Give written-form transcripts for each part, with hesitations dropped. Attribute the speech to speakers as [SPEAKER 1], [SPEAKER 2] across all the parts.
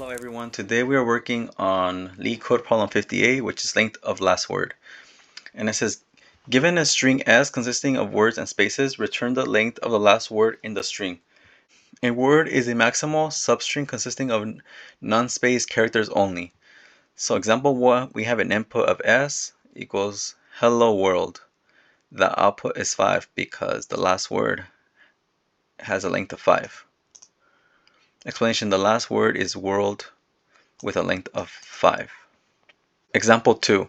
[SPEAKER 1] Hello everyone, today we are working on LeetCode problem 58, which is length of last word. And it says, given a string S consisting of words and spaces, return the length of the last word in the string. A word is a maximal substring consisting of non-space characters only. So example 1, we have an input of S equals hello world. The output is 5 because the last word has a length of 5. Explanation, the last word is world with a length of 5. Example 2,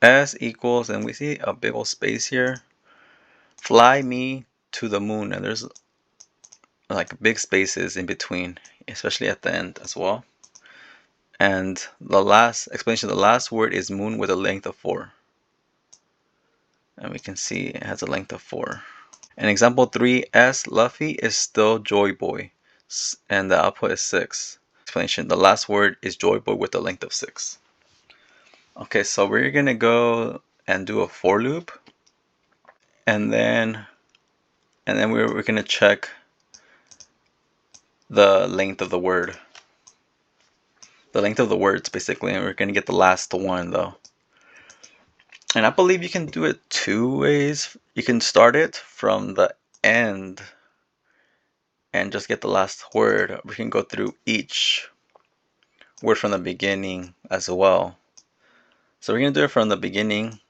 [SPEAKER 1] S equals, and we see a big old space here, fly me to the moon, and there's like big spaces in between, especially at the end as well. And the last explanation, the last word is moon with a length of 4. And we can see it has a length of 4. And example 3, S Luffy is still Joy Boy, and the output is 6. Explanation, the last word is Joy Boy with a length of 6. Okay, so we're gonna go and do a for loop, and then we're gonna check the length of the word, the length of the words basically, and we're gonna get the last one though. And I believe you can do it two ways. You can start it from the end and just get the last word. We can go through each word from the beginning as well. So we're gonna do it from the beginning,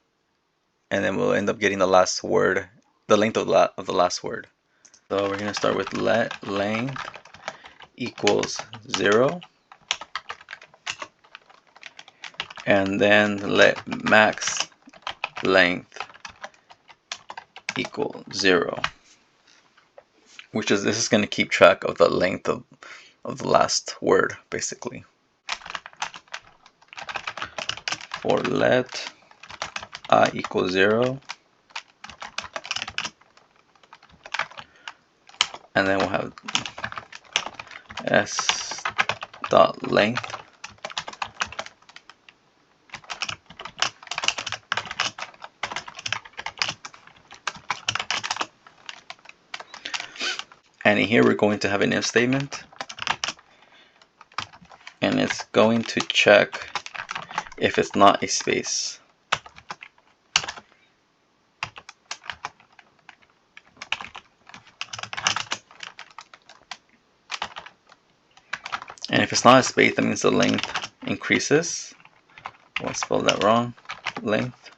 [SPEAKER 1] and then we'll end up getting the last word, the length of the last word. So we're gonna start with let length equals 0, and then let max length equal 0, which is, this is going to keep track of the length of the last word basically. For let I equals 0, and then we'll have s dot length and in here we're going to have an if statement, and it's going to check if it's not a space. And if it's not a space, that means the length increases. Oh, I spelled that wrong. Length.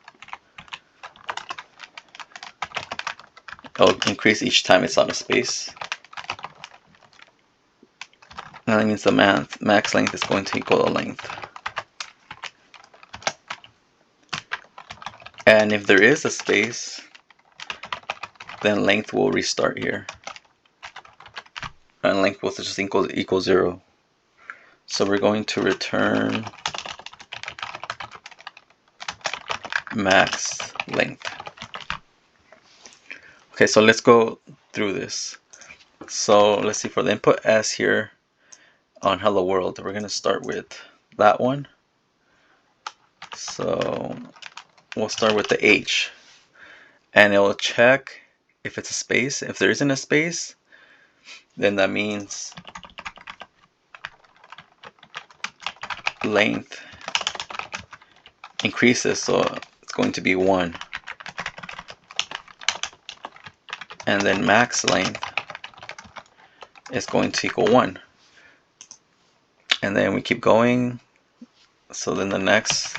[SPEAKER 1] It'll increase each time it's not a space. And that means the max length is going to equal the length. And if there is a space, then length will restart here. And length will just equal 0. So we're going to return max length. Okay, so let's go through this. So let's see, for the input S here on hello world, we're going to start with that one. So we'll start with the H, and it will check if it's a space. If there isn't a space, then that means length increases, so it's going to be 1. And then max length is going to equal 1. And then we keep going. So then the next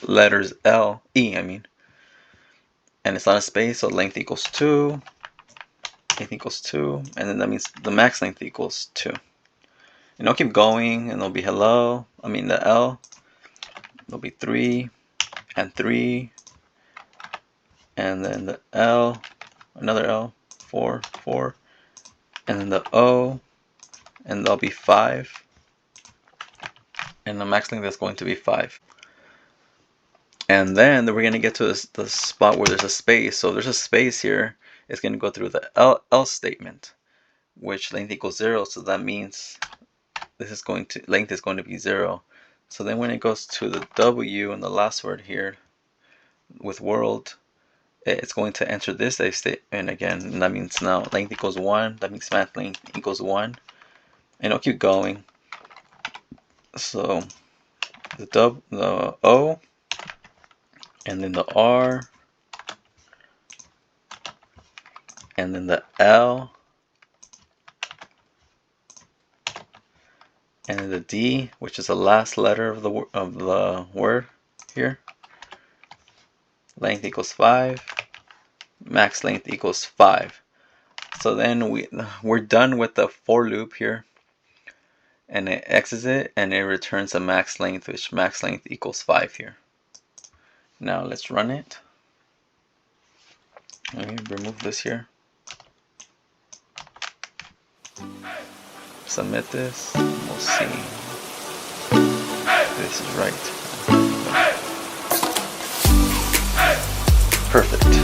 [SPEAKER 1] letter is E, and it's not a space, so length equals 2, length equals 2, and then that means the max length equals 2. And I'll keep going, and there'll be hello, the L, there'll be 3, and 3, and then the L, another L, 4, 4, and then the O, and there'll be 5, and the max length is going to be 5. And then we're going to get to the spot where there's a space. So there's a space here. It's going to go through the else statement, which length equals 0. So that means this is going to, length is going to be 0. So then when it goes to the W and the last word here with world, it's going to enter this if statement again. And that means now length equals 1. That means max length equals 1. And it'll keep going. So the O, and then the R, and then the L, and then the D, which is the last letter of the word here. Length equals 5. Max length equals 5. So then we're done with the for loop here, and it exits it and it returns a max length, which max length equals 5 here. Now let's run it. Let me remove this here. Submit this. We'll see if this is right. Perfect.